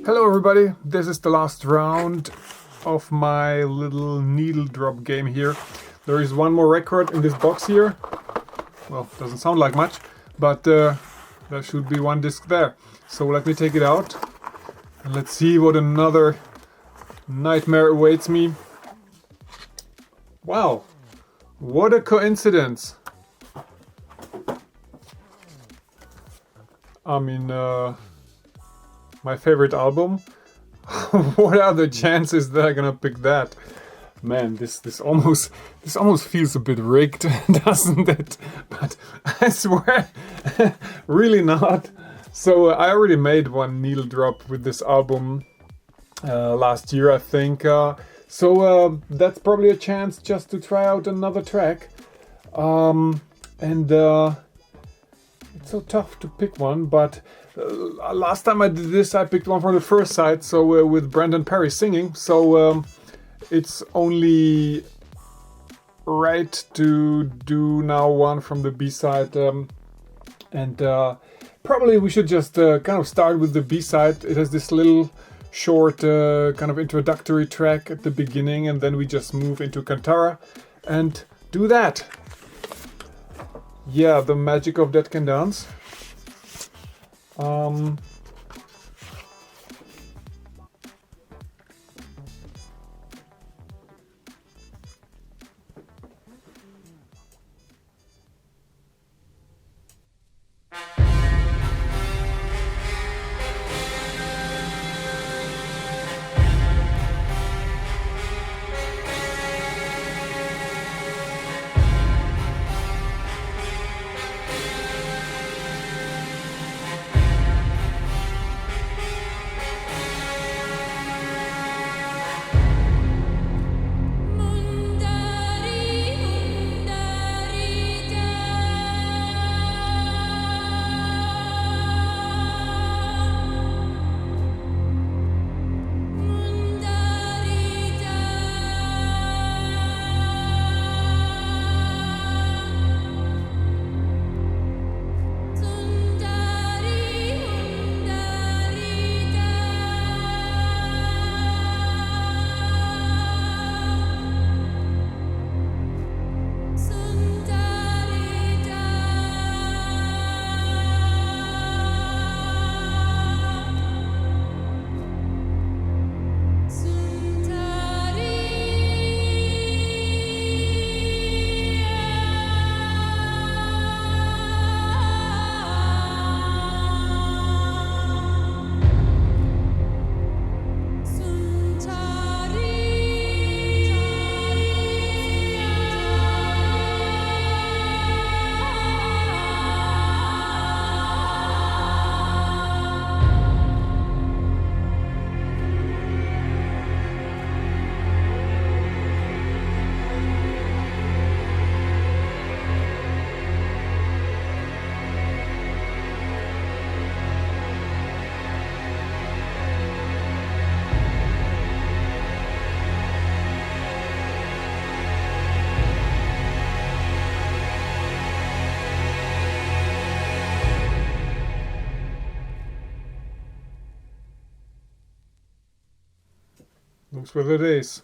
Hello everybody, this is the last round of my little Needledrop game here. There is one more record in this box here. Well, doesn't sound like much, but there should be one disc there. So let me take it out and let's see what another nightmare awaits me. Wow, what a coincidence. I mean, my favorite album. What are the chances that I'm gonna pick that? Man, this almost feels a bit rigged, doesn't it? But I swear, really not. So I already made one Needledrop with this album last year, I think. So that's probably a chance just to try out another track. It's so tough to pick one, but last time I did this, I picked one from the first side, so with Brandon Perry singing. So it's only right to do now one from the B-side, and probably we should just kind of start with the B-side. It has this little short kind of introductory track at the beginning, and then we just move into Cantara and do that. Yeah, the magic of That Can Dance. Looks what it is.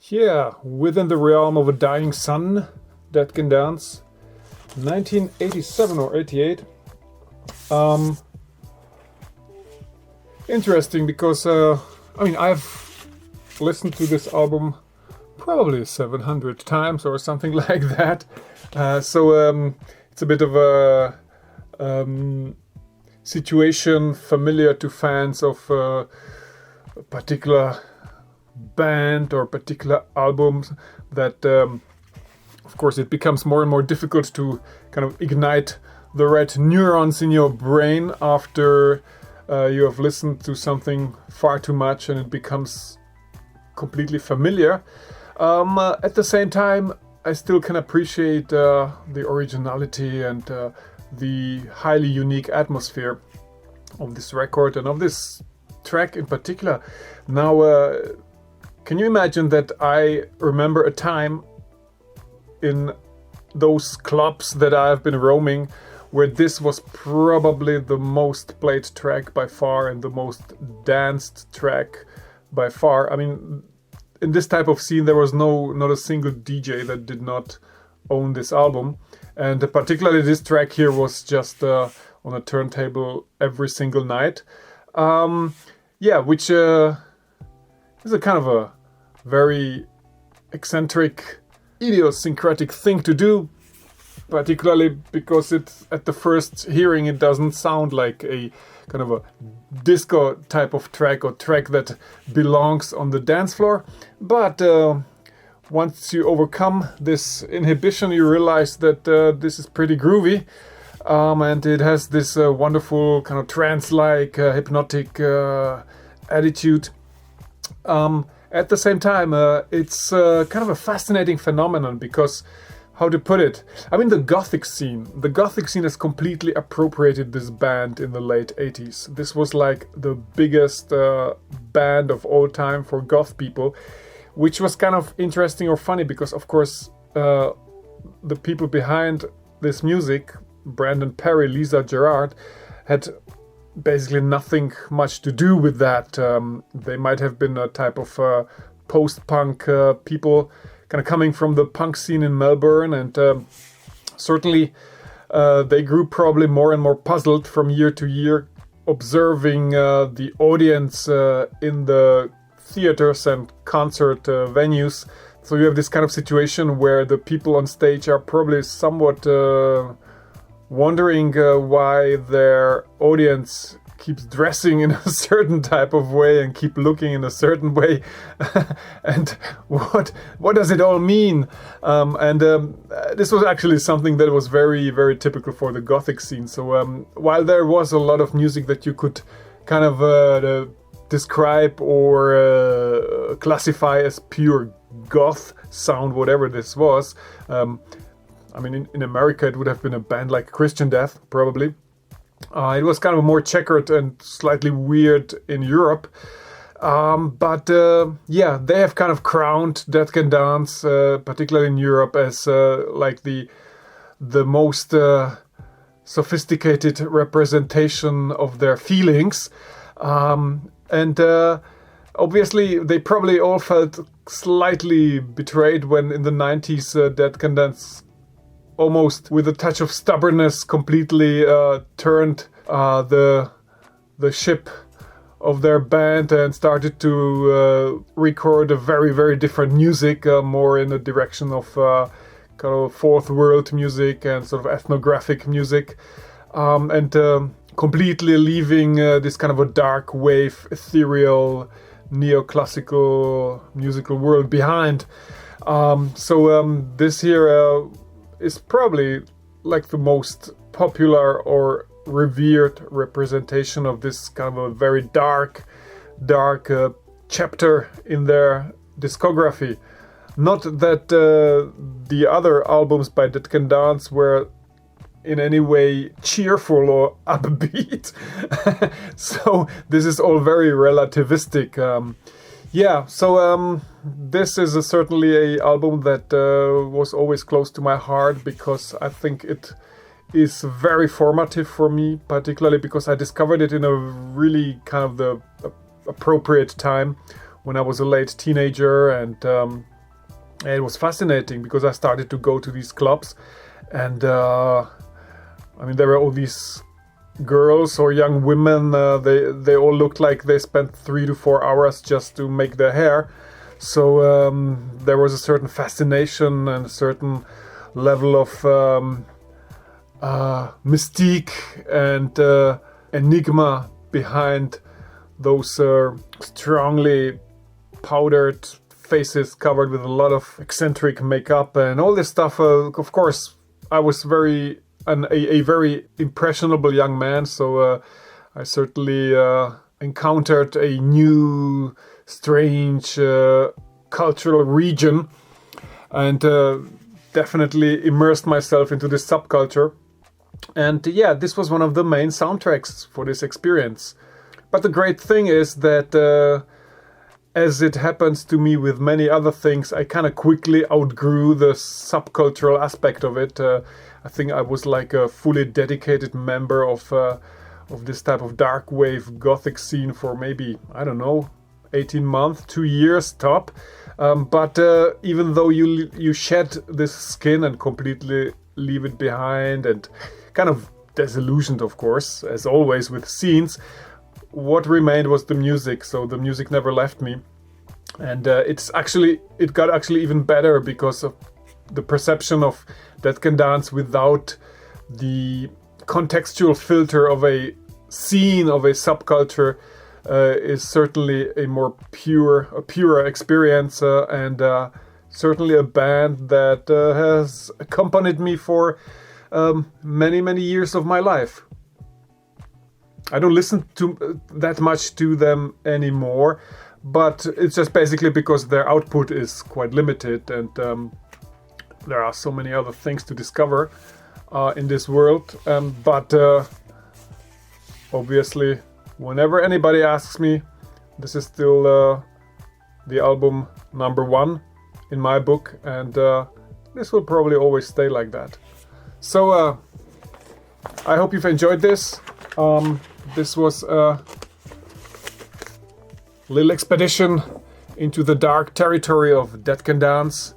Yeah, Within the Realm of a Dying Sun, Dead Can Dance, 1987 or 88. Interesting because, I've listened to this album probably 700 times or something like that. So it's a bit of a situation familiar to fans of a particular band or particular albums that, of course, it becomes more and more difficult to kind of ignite the right neurons in your brain after you have listened to something far too much and it becomes completely familiar. At the same time, I still can appreciate the originality and the highly unique atmosphere of this record and of this track in particular. Now, can you imagine that I remember a time in those clubs that I have been roaming where this was probably the most played track by far and the most danced track by far. I mean, in this type of scene, there was not a single DJ that did not own this album. And particularly this track here was just on a turntable every single night. Which is a kind of a very eccentric, idiosyncratic thing to do. Particularly because at the first hearing it doesn't sound like a kind of a disco type of track or track that belongs on the dance floor. But once you overcome this inhibition, you realize that this is pretty groovy. And it has this wonderful kind of trance-like, hypnotic attitude. At the same time, it's kind of a fascinating phenomenon because, how to put it? I mean, the Gothic scene has completely appropriated this band in the late 80s. This was like the biggest band of all time for goth people, which was kind of interesting or funny because, of course, the people behind this music, Brandon Perry, Lisa Gerrard, had basically nothing much to do with that. They might have been a type of post-punk people kind of coming from the punk scene in Melbourne, and certainly they grew probably more and more puzzled from year to year, observing the audience in the theaters and concert venues. So you have this kind of situation where the people on stage are probably somewhat wondering why their audience keeps dressing in a certain type of way and keep looking in a certain way, and what does it all mean? This was actually something that was very, very typical for the Gothic scene. So while there was a lot of music that you could kind of describe or classify as pure goth sound, whatever this was, in America it would have been a band like Christian Death, probably. It was kind of more checkered and slightly weird in Europe. But they have kind of crowned Dead Can Dance, particularly in Europe, as like the most sophisticated representation of their feelings. Obviously, they probably all felt slightly betrayed when in the 90s Dead Can Dance almost with a touch of stubbornness completely turned the ship of their band and started to record a very, very different music, more in the direction of kind of fourth world music and sort of ethnographic music, and completely leaving this kind of a dark wave, ethereal, neoclassical musical world behind. This here is probably like the most popular or revered representation of this kind of a very dark chapter in their discography. Not that the other albums by Dead Can Dance were in any way cheerful or upbeat. So this is all very relativistic. This is certainly a album that was always close to my heart because I think it is very formative for me, particularly because I discovered it in a really kind of the appropriate time when I was a late teenager and And it was fascinating because I started to go to these clubs, and I mean, there were all these girls or young women. They all looked like they spent 3 to 4 hours just to make their hair. So there was a certain fascination and a certain level of mystique and enigma behind those strongly powdered faces covered with a lot of eccentric makeup and all this stuff. Of course, I was a very impressionable young man, so I certainly encountered a new, strange cultural region, and definitely immersed myself into this subculture. And yeah, this was one of the main soundtracks for this experience. But the great thing is that as it happens to me with many other things, I kind of quickly outgrew the subcultural aspect of it. I think I was like a fully dedicated member of this type of dark wave gothic scene for maybe, I don't know, 18 months, 2 years top. But even though you shed this skin and completely leave it behind, and kind of disillusioned, of course, as always with scenes, what remained was the music. So the music never left me, and it got actually even better because of the perception of Dead Can Dance without the contextual filter of a scene, of a subculture, is certainly a purer experience, and certainly a band that has accompanied me for many years of my life. I don't listen to that much to them anymore, but it's just basically because their output is quite limited, and there are so many other things to discover in this world. But obviously, whenever anybody asks me, this is still the album number 1 in my book, and this will probably always stay like that. So I hope you've enjoyed this. This was a little expedition into the dark territory of Dead Can Dance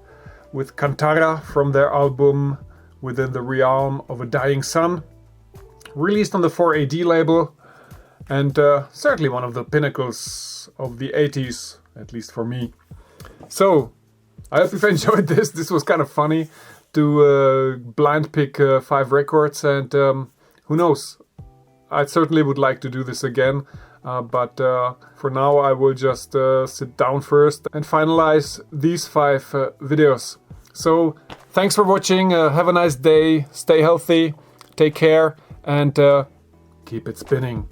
with Cantara from their album Within the Realm of a Dying Sun, released on the 4AD label, and certainly one of the pinnacles of the 80s, at least for me. So I hope you've enjoyed this. This was kind of funny to blind pick 5 records, and who knows, I certainly would like to do this again, but for now I will just sit down first and finalize these 5 videos. So thanks for watching, have a nice day, stay healthy, take care, and keep it spinning.